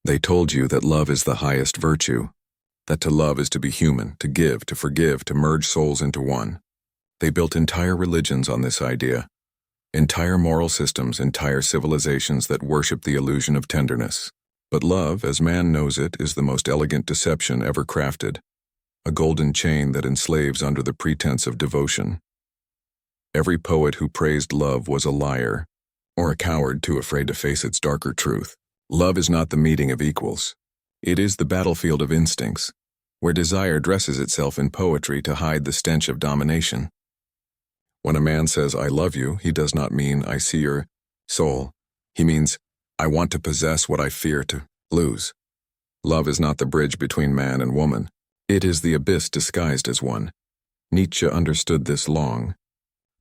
They told you that love is the highest virtue, that to love is to be human, to give, to forgive, to merge souls into one. They built entire religions on this idea, entire moral systems, entire civilizations that worship the illusion of tenderness. But love, as man knows it, is the most elegant deception ever crafted, a golden chain that enslaves under the pretense of devotion. Every poet who praised love was a liar, or a coward too afraid to face its darker truth. Love is not the meeting of equals. It is the battlefield of instincts, where desire dresses itself in poetry to hide the stench of domination. When a man says, "I love you," he does not mean, "I see your soul." He means, "I want to possess what I fear to lose." Love is not the bridge between man and woman. It is the abyss disguised as one. Nietzsche understood this long,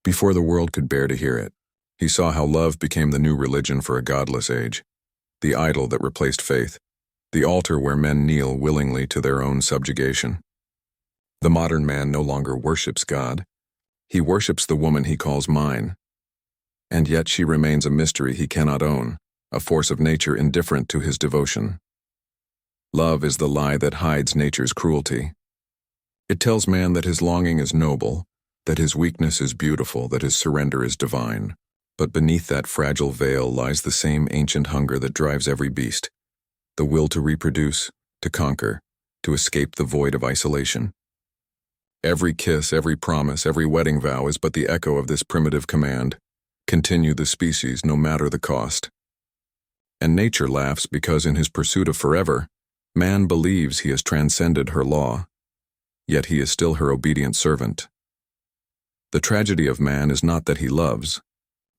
before the world could bear to hear it. He saw how love became the new religion for a godless age, the idol that replaced faith, the altar where men kneel willingly to their own subjugation. The modern man no longer worships God. He worships the woman he calls mine. And yet she remains a mystery he cannot own, a force of nature indifferent to his devotion. Love is the lie that hides nature's cruelty. It tells man that his longing is noble, that his weakness is beautiful, that his surrender is divine. But beneath that fragile veil lies the same ancient hunger that drives every beast, the will to reproduce, to conquer, to escape the void of isolation. Every kiss, every promise, every wedding vow is but the echo of this primitive command: continue the species no matter the cost. And nature laughs because in his pursuit of forever, man believes he has transcended her law, yet he is still her obedient servant. The tragedy of man is not that he loves,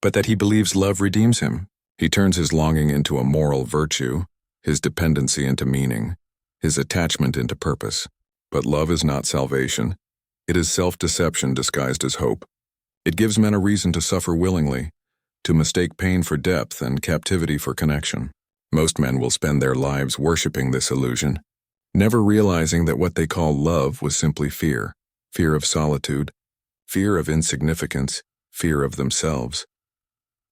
but that he believes love redeems him. He turns his longing into a moral virtue, his dependency into meaning, his attachment into purpose. But love is not salvation. It is self-deception disguised as hope. It gives men a reason to suffer willingly, to mistake pain for depth and captivity for connection. Most men will spend their lives worshiping this illusion, never realizing that what they call love was simply fear, fear of solitude, fear of insignificance, fear of themselves.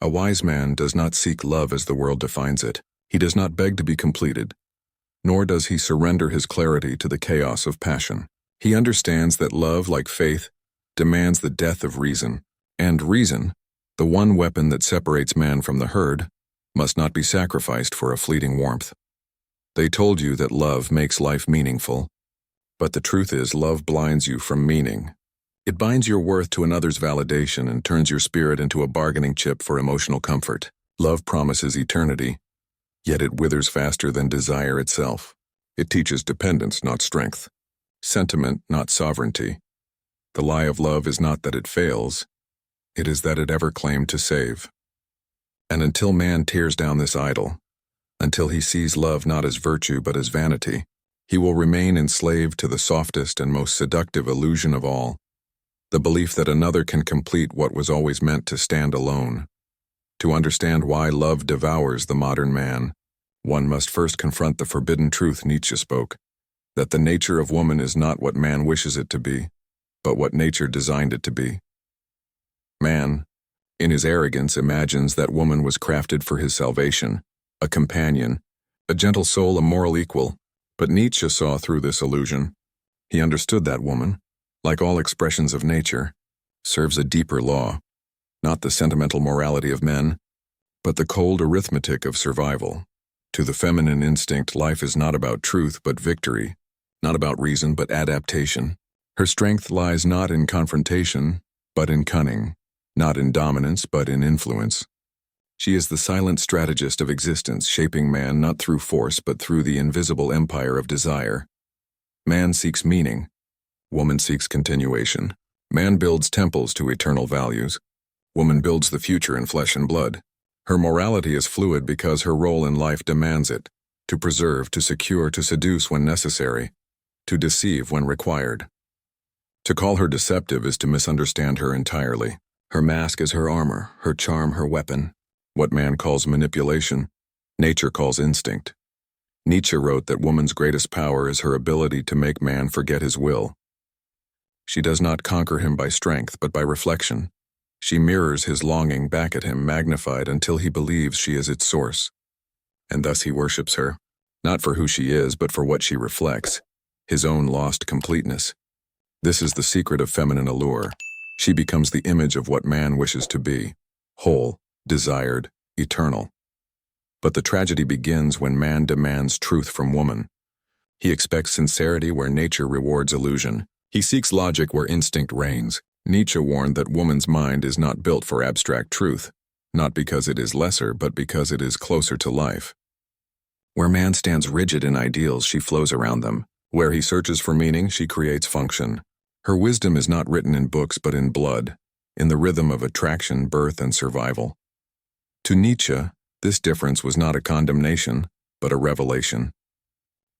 A wise man does not seek love as the world defines it. He does not beg to be completed, nor does he surrender his clarity to the chaos of passion. He understands that love, like faith, demands the death of reason, and reason, the one weapon that separates man from the herd, must not be sacrificed for a fleeting warmth. They told you that love makes life meaningful, but the truth is love blinds you from meaning. It binds your worth to another's validation and turns your spirit into a bargaining chip for emotional comfort. Love promises eternity, yet it withers faster than desire itself. It teaches dependence, not strength, sentiment, not sovereignty. The lie of love is not that it fails, it is that it ever claimed to save. And until man tears down this idol, until he sees love not as virtue but as vanity, he will remain enslaved to the softest and most seductive illusion of all, the belief that another can complete what was always meant to stand alone. To understand why love devours the modern man, one must first confront the forbidden truth Nietzsche spoke, that the nature of woman is not what man wishes it to be, but what nature designed it to be. Man, in his arrogance, imagines that woman was crafted for his salvation, a companion, a gentle soul, a moral equal. But Nietzsche saw through this illusion. He understood that woman, like all expressions of nature, serves a deeper law, not the sentimental morality of men, but the cold arithmetic of survival. To the feminine instinct, life is not about truth but victory, not about reason but adaptation. Her strength lies not in confrontation, but in cunning, not in dominance but in influence. She is the silent strategist of existence, shaping man not through force but through the invisible empire of desire. Man seeks meaning. Woman seeks continuation. Man builds temples to eternal values. Woman builds the future in flesh and blood. Her morality is fluid because her role in life demands it, to preserve, to secure, to seduce when necessary, to deceive when required. To call her deceptive is to misunderstand her entirely. Her mask is her armor, her charm her weapon. What man calls manipulation, nature calls instinct. Nietzsche wrote that woman's greatest power is her ability to make man forget his will. She does not conquer him by strength, but by reflection. She mirrors his longing back at him, magnified until he believes she is its source. And thus he worships her, not for who she is, but for what she reflects, his own lost completeness. This is the secret of feminine allure. She becomes the image of what man wishes to be, whole, desired, eternal. But the tragedy begins when man demands truth from woman. He expects sincerity where nature rewards illusion. He seeks logic where instinct reigns. Nietzsche warned that woman's mind is not built for abstract truth, not because it is lesser, but because it is closer to life. Where man stands rigid in ideals, she flows around them. Where he searches for meaning, she creates function. Her wisdom is not written in books but in blood, in the rhythm of attraction, birth, and survival. To Nietzsche, this difference was not a condemnation, but a revelation.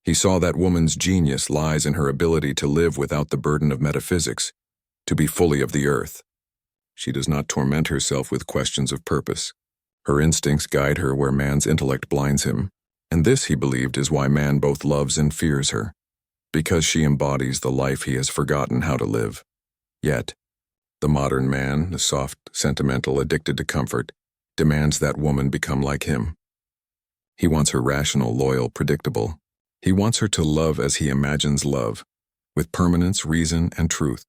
He saw that woman's genius lies in her ability to live without the burden of metaphysics, to be fully of the earth. She does not torment herself with questions of purpose. Her instincts guide her where man's intellect blinds him, and this, he believed, is why man both loves and fears her, because she embodies the life he has forgotten how to live. Yet, the modern man, the soft, sentimental, addicted to comfort, demands that woman become like him. He wants her rational, loyal, predictable. He wants her to love as he imagines love, with permanence, reason, and truth.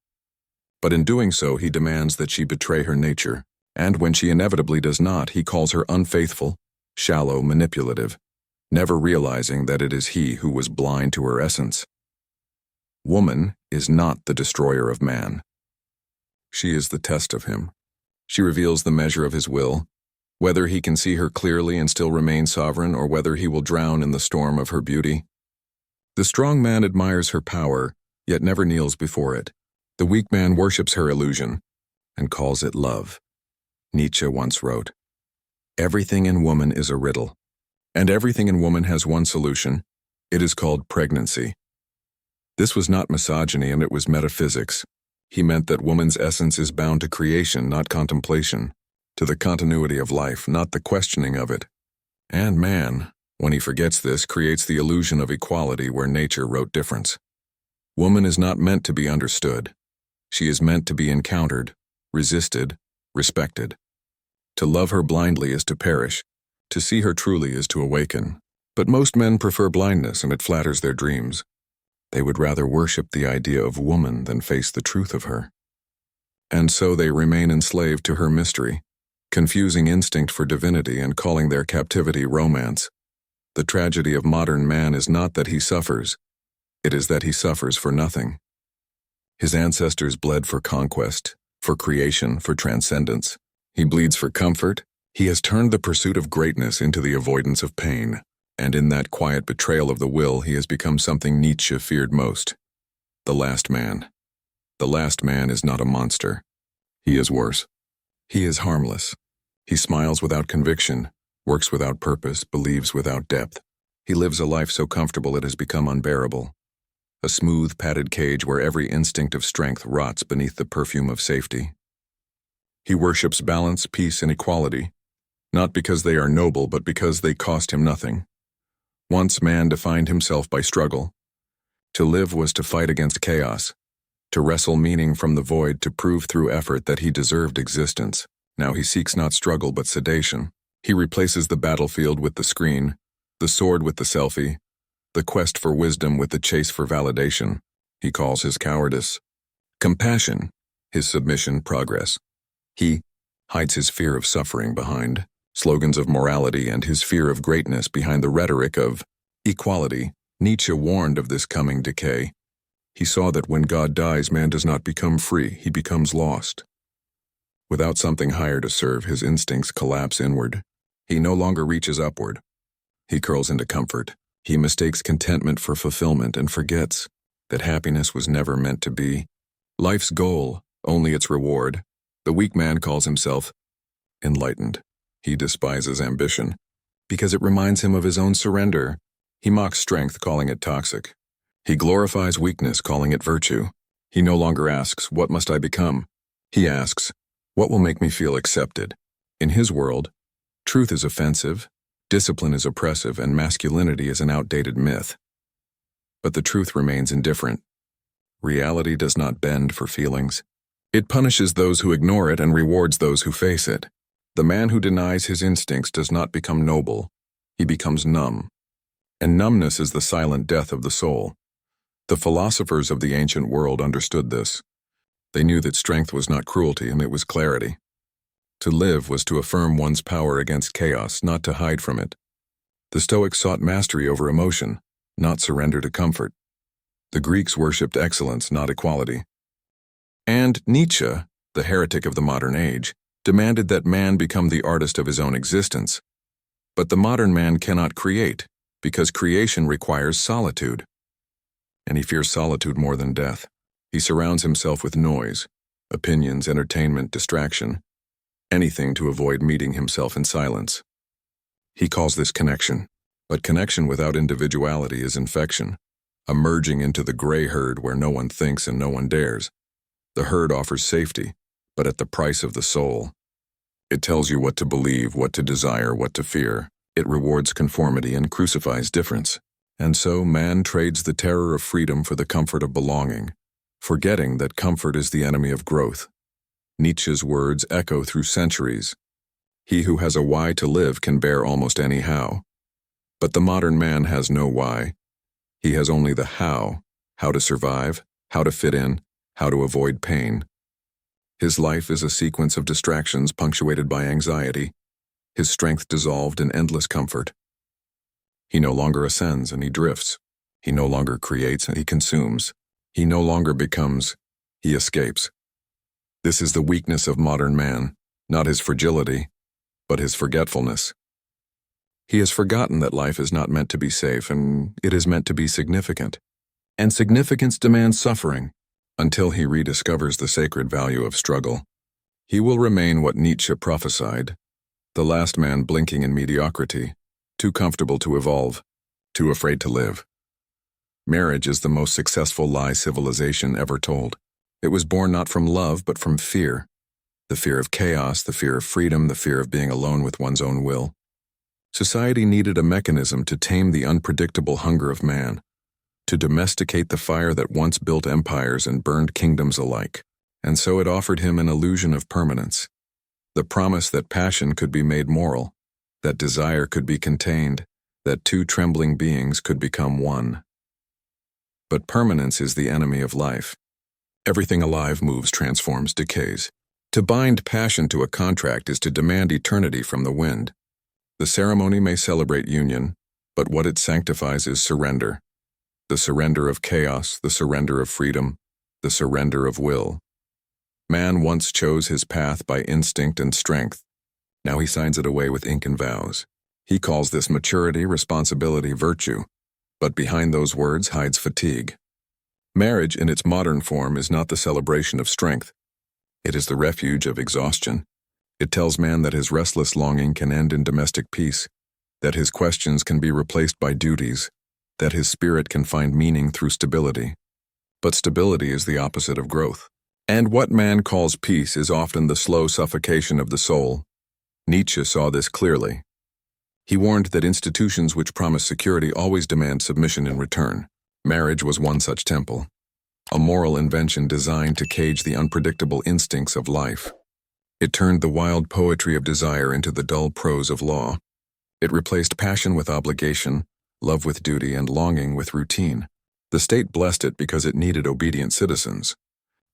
But in doing so, he demands that she betray her nature, and when she inevitably does not, he calls her unfaithful, shallow, manipulative, never realizing that it is he who was blind to her essence. Woman is not the destroyer of man. She is the test of him. She reveals the measure of his will, whether he can see her clearly and still remain sovereign, or whether he will drown in the storm of her beauty. The strong man admires her power, yet never kneels before it. The weak man worships her illusion and calls it love. Nietzsche once wrote, "Everything in woman is a riddle, and everything in woman has one solution. It is called pregnancy." This was not misogyny, and it was metaphysics. He meant that woman's essence is bound to creation, not contemplation, to the continuity of life, not the questioning of it. And man, when he forgets this, creates the illusion of equality where nature wrote difference. Woman is not meant to be understood. She is meant to be encountered, resisted, respected. To love her blindly is to perish. To see her truly is to awaken. But most men prefer blindness, and it flatters their dreams. They would rather worship the idea of woman than face the truth of her. And so they remain enslaved to her mystery, confusing instinct for divinity and calling their captivity romance. The tragedy of modern man is not that he suffers, it is that he suffers for nothing. His ancestors bled for conquest, for creation, for transcendence. He bleeds for comfort. He has turned the pursuit of greatness into the avoidance of pain, and in that quiet betrayal of the will, he has become something Nietzsche feared most: the last man. The last man is not a monster. He is worse. He is harmless. He smiles without conviction, works without purpose, believes without depth. He lives a life so comfortable it has become unbearable. A smooth, padded cage where every instinct of strength rots beneath the perfume of safety. He worships balance, peace, and equality, not because they are noble, but because they cost him nothing. Once man defined himself by struggle. To live was to fight against chaos, to wrestle meaning from the void, to prove through effort that he deserved existence. Now he seeks not struggle but sedation. He replaces the battlefield with the screen, the sword with the selfie, the quest for wisdom with the chase for validation. He calls his cowardice compassion, his submission progress. He hides his fear of suffering behind slogans of morality and his fear of greatness behind the rhetoric of equality. Nietzsche warned of this coming decay. He saw that when God dies, man does not become free, he becomes lost. Without something higher to serve, his instincts collapse inward. He no longer reaches upward. He curls into comfort. He mistakes contentment for fulfillment and forgets that happiness was never meant to be life's goal, only its reward. The weak man calls himself enlightened. He despises ambition because it reminds him of his own surrender. He mocks strength, calling it toxic. He glorifies weakness, calling it virtue. He no longer asks, "What must I become?" He asks, "What will make me feel accepted?" In his world, truth is offensive, discipline is oppressive, and masculinity is an outdated myth. But the truth remains indifferent. Reality does not bend for feelings. It punishes those who ignore it and rewards those who face it. The man who denies his instincts does not become noble. He becomes numb. and numbness is the silent death of the soul. The philosophers of the ancient world understood this. They knew that strength was not cruelty, and it was clarity. To live was to affirm one's power against chaos, not to hide from it. The Stoics sought mastery over emotion, not surrender to comfort. The Greeks worshipped excellence, not equality. And Nietzsche, the heretic of the modern age, demanded that man become the artist of his own existence. But the modern man cannot create, because creation requires solitude. And he fears solitude more than death. He surrounds himself with noise, opinions, entertainment, distraction, anything to avoid meeting himself in silence. He calls this connection, but connection without individuality is infection, a merging into the gray herd where no one thinks and no one dares. The herd offers safety, but at the price of the soul. It tells you what to believe, what to desire, what to fear. It rewards conformity and crucifies difference. And so man trades the terror of freedom for the comfort of belonging, forgetting that comfort is the enemy of growth. Nietzsche's words echo through centuries. He who has a why to live can bear almost any how. But the modern man has no why. He has only the how to survive, how to fit in, how to avoid pain. His life is a sequence of distractions punctuated by anxiety, his strength dissolved in endless comfort. He no longer ascends and he drifts. He no longer creates and he consumes. He no longer becomes, he escapes. This is the weakness of modern man, not his fragility, but his forgetfulness. He has forgotten that life is not meant to be safe and it is meant to be significant. And significance demands suffering. Until he rediscovers the sacred value of struggle, he will remain what Nietzsche prophesied, the last man blinking in mediocrity, too comfortable to evolve, too afraid to live. Marriage is the most successful lie civilization ever told. It was born not from love, but from fear. The fear of chaos, the fear of freedom, the fear of being alone with one's own will. Society needed a mechanism to tame the unpredictable hunger of man, to domesticate the fire that once built empires and burned kingdoms alike. And so it offered him an illusion of permanence, the promise that passion could be made moral, that desire could be contained, that two trembling beings could become one. But permanence is the enemy of life. Everything alive moves, transforms, decays. To bind passion to a contract is to demand eternity from the wind. The ceremony may celebrate union, but what it sanctifies is surrender. The surrender of chaos, the surrender of freedom, the surrender of will. Man once chose his path by instinct and strength. Now he signs it away with ink and vows. He calls this maturity, responsibility, virtue. But behind those words hides fatigue. Marriage in its modern form is not the celebration of strength. It is the refuge of exhaustion. It tells man that his restless longing can end in domestic peace, that his questions can be replaced by duties, that his spirit can find meaning through stability. But stability is the opposite of growth. And what man calls peace is often the slow suffocation of the soul. Nietzsche saw this clearly. He warned that institutions which promise security always demand submission in return. Marriage was one such temple, a moral invention designed to cage the unpredictable instincts of life. It turned the wild poetry of desire into the dull prose of law. It replaced passion with obligation, love with duty, and longing with routine. The state blessed it because it needed obedient citizens.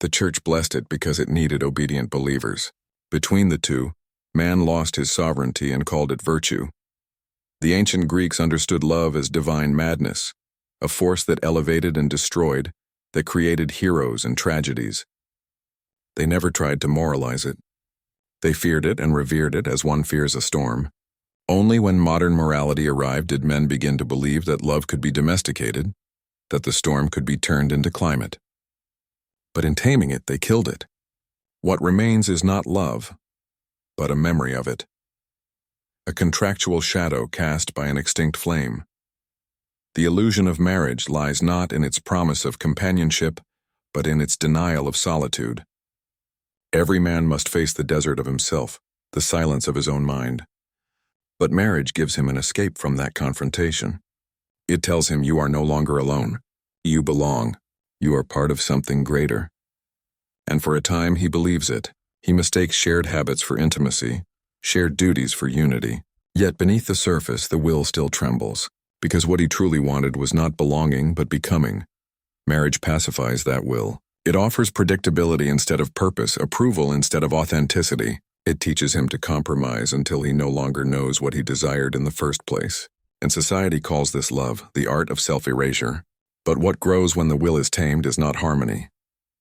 The church blessed it because it needed obedient believers. Between the two, man lost his sovereignty and called it virtue. The ancient Greeks understood love as divine madness, a force that elevated and destroyed, that created heroes and tragedies. They never tried to moralize it. They feared it and revered it as one fears a storm. Only when modern morality arrived did men begin to believe that love could be domesticated, that the storm could be turned into climate. But in taming it, they killed it. What remains is not love, but a memory of it. A contractual shadow cast by an extinct flame. The illusion of marriage lies not in its promise of companionship, but in its denial of solitude. Every man must face the desert of himself, the silence of his own mind. But marriage gives him an escape from that confrontation. It tells him you are no longer alone. You belong. You are part of something greater. And for a time he believes it. He mistakes shared habits for intimacy, shared duties for unity. Yet beneath the surface the will still trembles. because what he truly wanted was not belonging but becoming. Marriage pacifies that will. It offers predictability instead of purpose, approval instead of authenticity. It teaches him to compromise until he no longer knows what he desired in the first place. And society calls this love, the art of self-erasure. But what grows when the will is tamed is not harmony.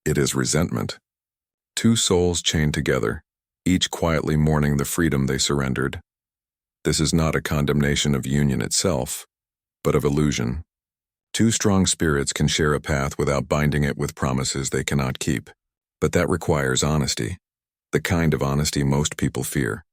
It is resentment. Two souls chained together, each quietly mourning the freedom they surrendered. This is not a condemnation of union itself, but of illusion. Two strong spirits can share a path without binding it with promises they cannot keep. But that requires honesty, the kind of honesty most people fear.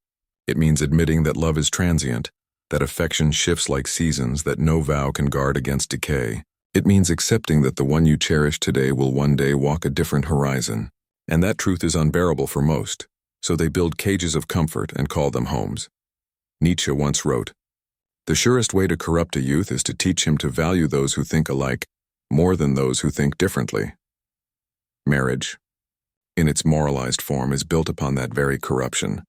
It means admitting that love is transient, that affection shifts like seasons, that no vow can guard against decay. It means accepting that the one you cherish today will one day walk a different horizon. And that truth is unbearable for most, so they build cages of comfort and call them homes. Nietzsche once wrote, "The surest way to corrupt a youth is to teach him to value those who think alike more than those who think differently." Marriage, in its moralized form, is built upon that very corruption,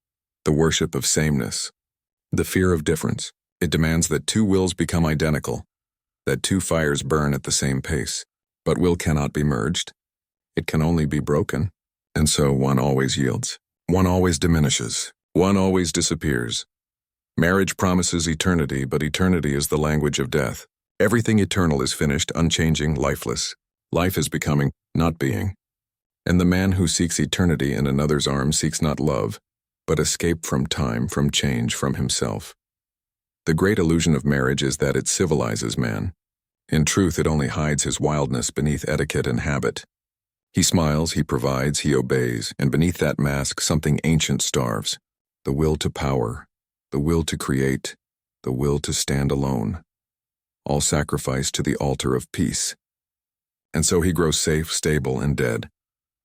the worship of sameness, the fear of difference. It demands that two wills become identical, that two fires burn at the same pace. But will cannot be merged. It can only be broken. And so one always yields. One always diminishes. One always disappears. Marriage promises eternity, but eternity is the language of death. Everything eternal is finished, unchanging, lifeless. Life is becoming, not being. And the man who seeks eternity in another's arms seeks not love, but escape from time, from change, from himself. The great illusion of marriage is that it civilizes man. In truth, it only hides his wildness beneath etiquette and habit. He smiles, he provides, he obeys, and beneath that mask something ancient starves. The will to power, the will to create, the will to stand alone. All sacrificed to the altar of peace. And so he grows safe, stable, and dead.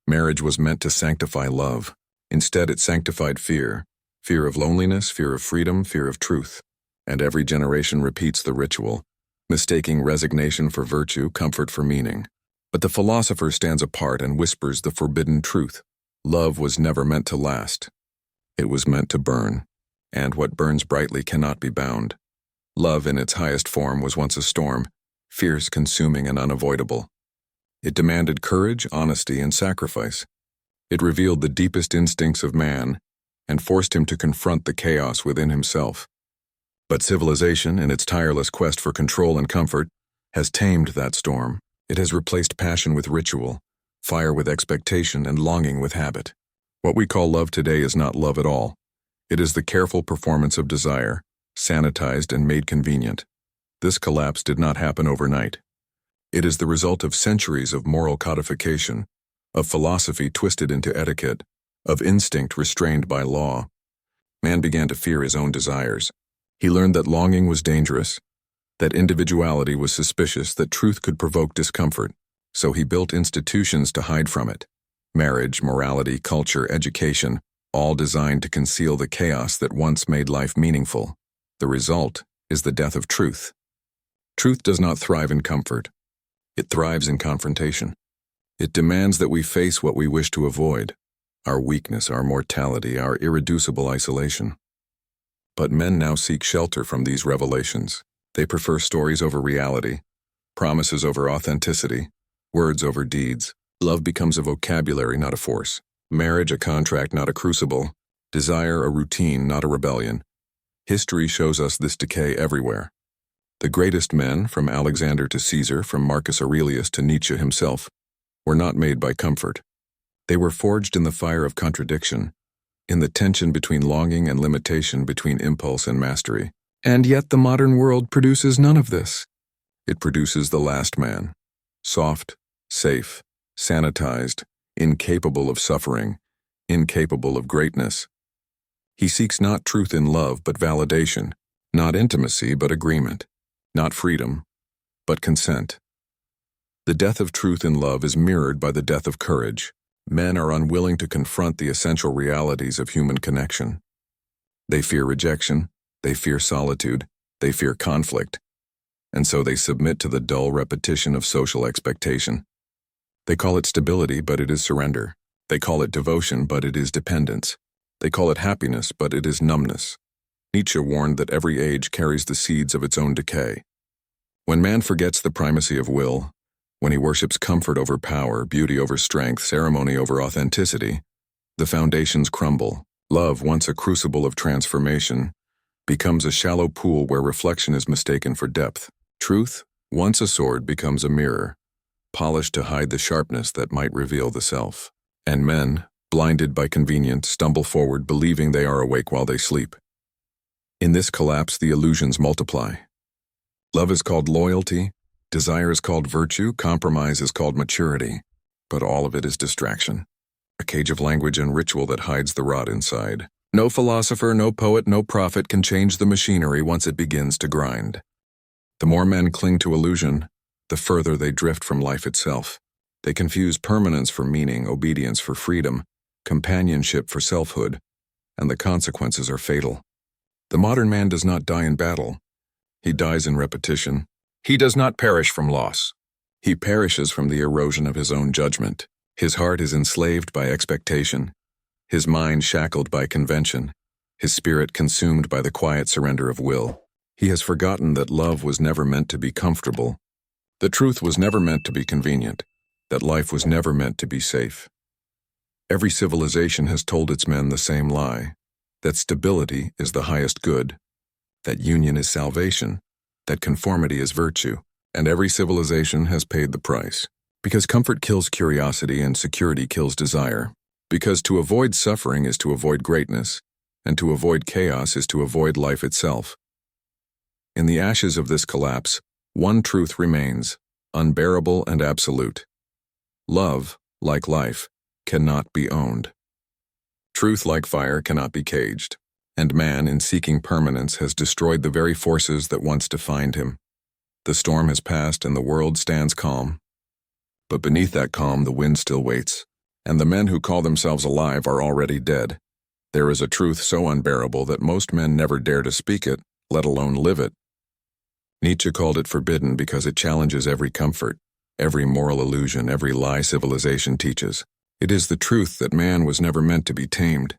Marriage was meant to sanctify love. Instead, it sanctified fear. Fear of loneliness, fear of freedom, fear of truth. And every generation repeats the ritual, mistaking resignation for virtue, comfort for meaning. But the philosopher stands apart and whispers the forbidden truth. Love was never meant to last. It was meant to burn, and what burns brightly cannot be bound. Love in its highest form was once a storm, fierce, consuming, and unavoidable. It demanded courage, honesty, and sacrifice. It revealed the deepest instincts of man and forced him to confront the chaos within himself. But civilization, in its tireless quest for control and comfort, has tamed that storm. It has replaced passion with ritual, fire with expectation, and longing with habit. What we call love today is not love at all. It is the careful performance of desire, sanitized and made convenient. This collapse did not happen overnight. It is the result of centuries of moral codification, of philosophy twisted into etiquette, of instinct restrained by law. Man began to fear his own desires. He learned that longing was dangerous, that individuality was suspicious, that truth could provoke discomfort. So he built institutions to hide from it. Marriage, morality, culture, education, all designed to conceal the chaos that once made life meaningful. The result is the death of truth. Truth does not thrive in comfort. It thrives in confrontation. It demands that we face what we wish to avoid, our weakness, our mortality, our irreducible isolation. But men now seek shelter from these revelations. They prefer stories over reality, promises over authenticity, words over deeds. Love becomes a vocabulary, not a force. Marriage a contract, not a crucible. Desire a routine, not a rebellion. History shows us this decay everywhere. The greatest men, from Alexander to Caesar, from Marcus Aurelius to Nietzsche himself, were not made by comfort. They were forged in the fire of contradiction, in the tension between longing and limitation, between impulse and mastery. And yet the modern world produces none of this. It produces the last man, soft, safe, sanitized, incapable of suffering, incapable of greatness. He seeks not truth in love, but validation, not intimacy, but agreement, not freedom, but consent. The death of truth in love is mirrored by the death of courage. Men are unwilling to confront the essential realities of human connection. They fear rejection, they fear solitude, they fear conflict, and so they submit to the dull repetition of social expectation. They call it stability, but it is surrender. They call it devotion, but it is dependence. They call it happiness, but it is numbness. Nietzsche warned that every age carries the seeds of its own decay. When man forgets the primacy of will, when he worships comfort over power, beauty over strength, ceremony over authenticity, the foundations crumble. Love, once a crucible of transformation, becomes a shallow pool where reflection is mistaken for depth. Truth, once a sword, becomes a mirror, polished to hide the sharpness that might reveal the self. And men, blinded by convenience, stumble forward believing they are awake while they sleep. In this collapse, the illusions multiply. Love is called loyalty, desire is called virtue, compromise is called maturity, but all of it is distraction. A cage of language and ritual that hides the rot inside. No philosopher, no poet, no prophet can change the machinery once it begins to grind. The more men cling to illusion, the further they drift from life itself. They confuse permanence for meaning, obedience for freedom, companionship for selfhood, and the consequences are fatal. The modern man does not die in battle. He dies in repetition. He does not perish from loss. He perishes from the erosion of his own judgment. His heart is enslaved by expectation, his mind shackled by convention, his spirit consumed by the quiet surrender of will. He has forgotten that love was never meant to be comfortable, that truth was never meant to be convenient, that life was never meant to be safe. Every civilization has told its men the same lie, that stability is the highest good, that union is salvation, that conformity is virtue, and every civilization has paid the price. Because comfort kills curiosity and security kills desire. Because to avoid suffering is to avoid greatness, and to avoid chaos is to avoid life itself. In the ashes of this collapse, one truth remains, unbearable and absolute. Love, like life, cannot be owned. Truth, like fire, cannot be caged, and man, in seeking permanence, has destroyed the very forces that once defined him. The storm has passed and the world stands calm. But beneath that calm, the wind still waits, and the men who call themselves alive are already dead. There is a truth so unbearable that most men never dare to speak it, let alone live it. Nietzsche called it forbidden because it challenges every comfort, every moral illusion, every lie civilization teaches. It is the truth that man was never meant to be tamed,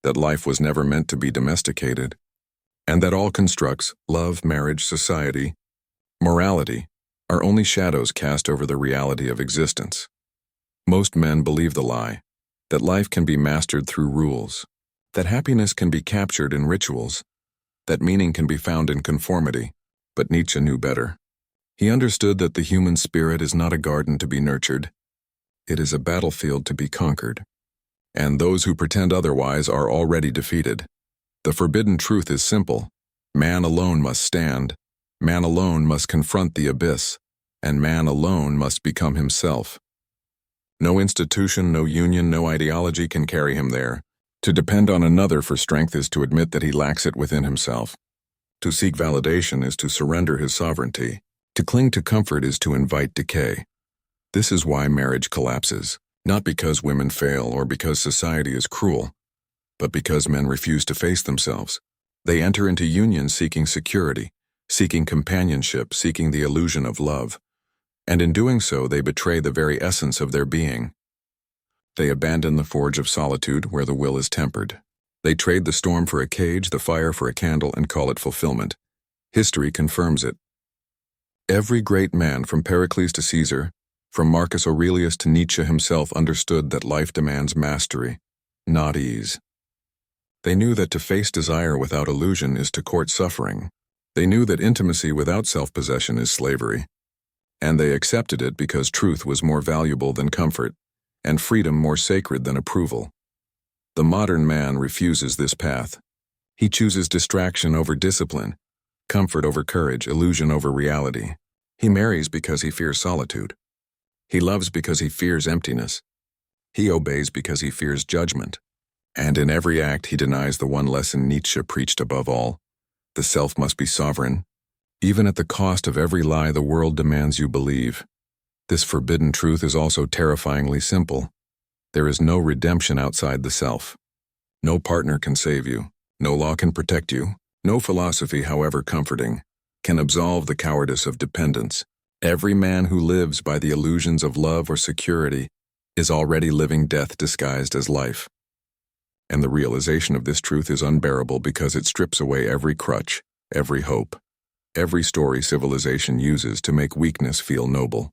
that life was never meant to be domesticated, and that all constructs, love, marriage, society, morality, are only shadows cast over the reality of existence. Most men believe the lie, that life can be mastered through rules, that happiness can be captured in rituals, that meaning can be found in conformity, but Nietzsche knew better. He understood that the human spirit is not a garden to be nurtured, it is a battlefield to be conquered, and those who pretend otherwise are already defeated. The forbidden truth is simple. Man alone must stand, man alone must confront the abyss, and man alone must become himself. No institution, no union, no ideology can carry him there. To depend on another for strength is to admit that he lacks it within himself. To seek validation is to surrender his sovereignty. To cling to comfort is to invite decay. This is why marriage collapses, not because women fail or because society is cruel, but because men refuse to face themselves. They enter into unions seeking security, seeking companionship, seeking the illusion of love. And in doing so, they betray the very essence of their being. They abandon the forge of solitude where the will is tempered. They trade the storm for a cage, the fire for a candle, and call it fulfillment. History confirms it. Every great man, from Pericles to Caesar, from Marcus Aurelius to Nietzsche himself, understood that life demands mastery, not ease. They knew that to face desire without illusion is to court suffering. They knew that intimacy without self-possession is slavery. And they accepted it because truth was more valuable than comfort, and freedom more sacred than approval. The modern man refuses this path. He chooses distraction over discipline, comfort over courage, illusion over reality. He marries because he fears solitude. He loves because he fears emptiness. He obeys because he fears judgment. And in every act he denies the one lesson Nietzsche preached above all: the self must be sovereign, even at the cost of every lie the world demands you believe. This forbidden truth is also terrifyingly simple. There is no redemption outside the self. No partner can save you. No law can protect you. No philosophy, however comforting, can absolve the cowardice of dependence. Every man who lives by the illusions of love or security is already living death disguised as life. And the realization of this truth is unbearable because it strips away every crutch, every hope. every story civilization uses to make weakness feel noble.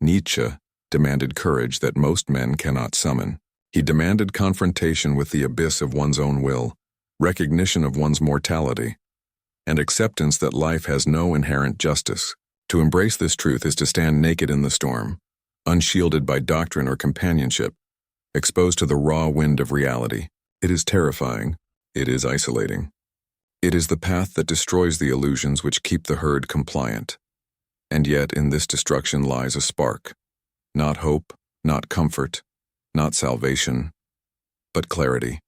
Nietzsche demanded courage that most men cannot summon. He demanded confrontation with the abyss of one's own will, recognition of one's mortality, and acceptance that life has no inherent justice. To embrace this truth is to stand naked in the storm, unshielded by doctrine or companionship, exposed to the raw wind of reality. It is terrifying. It is isolating. It is the path that destroys the illusions which keep the herd compliant. And yet in this destruction lies a spark. Not hope, not comfort, not salvation, but clarity.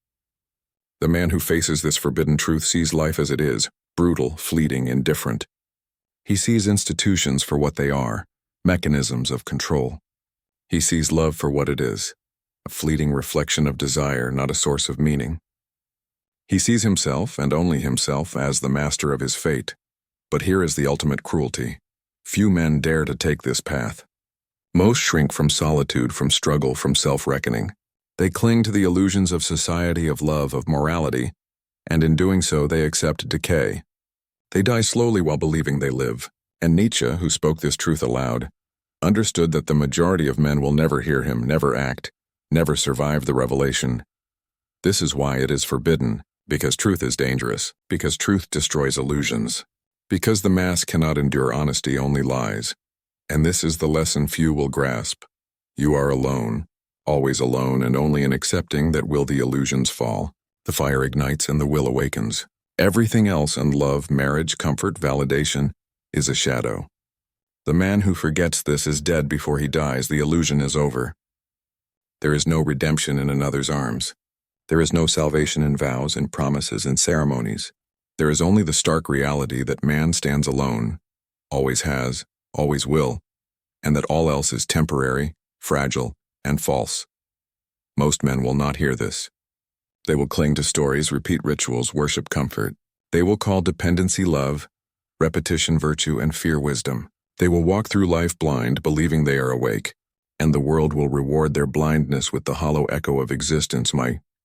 The man who faces this forbidden truth sees life as it is, brutal, fleeting, indifferent. He sees institutions for what they are, mechanisms of control. He sees love for what it is, a fleeting reflection of desire, not a source of meaning. He sees himself, and only himself, as the master of his fate. But here is the ultimate cruelty. Few men dare to take this path. Most shrink from solitude, from struggle, from self-reckoning. They cling to the illusions of society, of love, of morality, and in doing so they accept decay. They die slowly while believing they live. And Nietzsche, who spoke this truth aloud, understood that the majority of men will never hear him, never act, never survive the revelation. This is why it is forbidden, because truth is dangerous, because truth destroys illusions, because the mass cannot endure honesty, only lies. And this is the lesson few will grasp. You are alone, always alone, and only in accepting that will the illusions fall. The fire ignites and the will awakens. Everything else in love, marriage, comfort, validation is a shadow. The man who forgets this is dead before he dies. The illusion is over. There is no redemption in another's arms. There is no salvation in vows, in promises, in ceremonies. There is only the stark reality that man stands alone, always has, always will, and that all else is temporary, fragile, and false. Most men will not hear this. They will cling to stories, repeat rituals, worship comfort. They will call dependency love, repetition virtue, and fear wisdom. They will walk through life blind, believing they are awake, and the world will reward their blindness with the hollow echo of existence,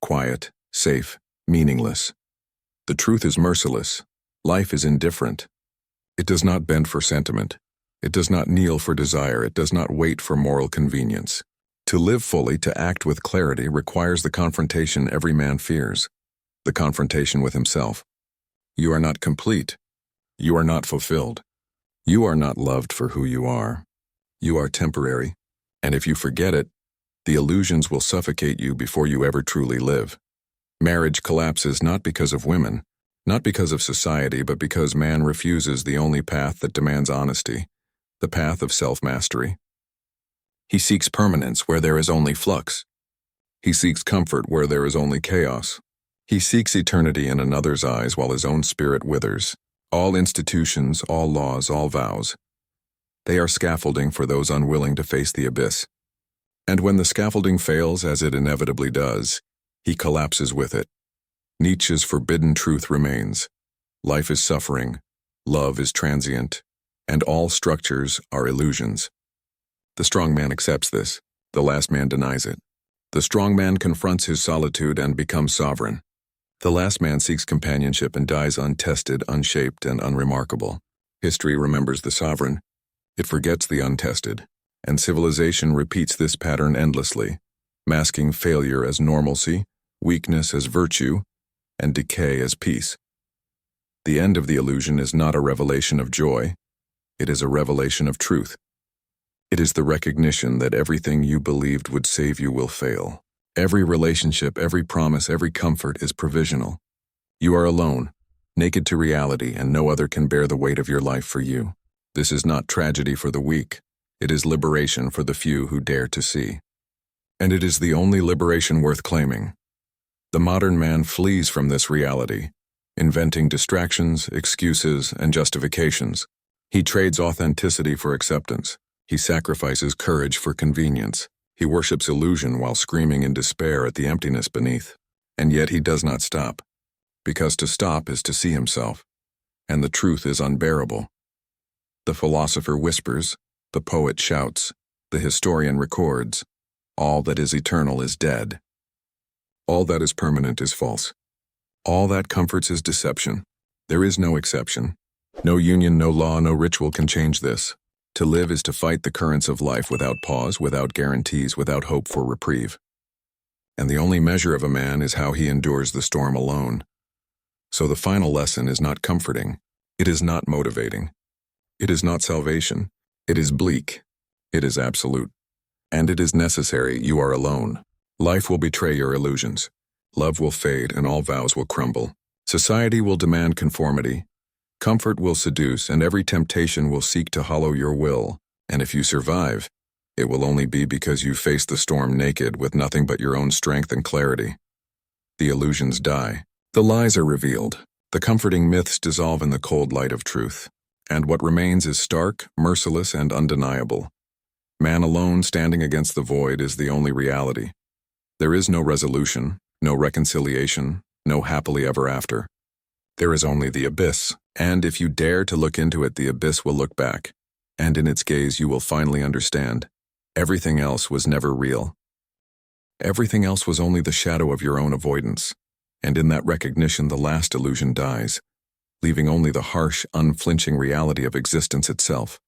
quiet, safe, meaningless. The truth is merciless. Life is indifferent. It does not bend for sentiment. It does not kneel for desire. It does not wait for moral convenience. To live fully, to act with clarity, requires the confrontation every man fears, the confrontation with himself. You are not complete. You are not fulfilled. You are not loved for who you are. You are temporary, and if you forget it, the illusions will suffocate you before you ever truly live. Marriage collapses not because of women, not because of society, but because man refuses the only path that demands honesty, the path of self-mastery. He seeks permanence where there is only flux. He seeks comfort where there is only chaos. He seeks eternity in another's eyes while his own spirit withers. All institutions, all laws, all vows, they are scaffolding for those unwilling to face the abyss. And when the scaffolding fails, as it inevitably does, he collapses with it. Nietzsche's forbidden truth remains. Life is suffering, love is transient, and all structures are illusions. The strong man accepts this. The last man denies it. The strong man confronts his solitude and becomes sovereign. The last man seeks companionship and dies untested, unshaped, and unremarkable. History remembers the sovereign. It forgets the untested. And civilization repeats this pattern endlessly, masking failure as normalcy, weakness as virtue, and decay as peace. The end of the illusion is not a revelation of joy. It is a revelation of truth. It is the recognition that everything you believed would save you will fail. Every relationship, every promise, every comfort is provisional. You are alone, naked to reality, and no other can bear the weight of your life for you. This is not tragedy for the weak. It is liberation for the few who dare to see. And it is the only liberation worth claiming. The modern man flees from this reality, inventing distractions, excuses, and justifications. He trades authenticity for acceptance. He sacrifices courage for convenience. He worships illusion while screaming in despair at the emptiness beneath. And yet he does not stop, because to stop is to see himself, and the truth is unbearable. The philosopher whispers, the poet shouts, the historian records, all that is eternal is dead. All that is permanent is false. All that comforts is deception. There is no exception. No union, no law, no ritual can change this. To live is to fight the currents of life without pause, without guarantees, without hope for reprieve. And the only measure of a man is how he endures the storm alone. So the final lesson is not comforting. It is not motivating. It is not salvation. It is bleak. It is absolute. And it is necessary. You are alone. Life will betray your illusions. Love will fade and all vows will crumble. Society will demand conformity. Comfort will seduce and every temptation will seek to hollow your will. And if you survive, it will only be because you face the storm naked with nothing but your own strength and clarity. The illusions die. The lies are revealed. The comforting myths dissolve in the cold light of truth. And what remains is stark, merciless, and undeniable. Man alone standing against the void is the only reality. There is no resolution, no reconciliation, no happily ever after. There is only the abyss, and if you dare to look into it, the abyss will look back, and in its gaze you will finally understand. Everything else was never real. Everything else was only the shadow of your own avoidance, and in that recognition the last illusion dies, leaving only the harsh, unflinching reality of existence itself.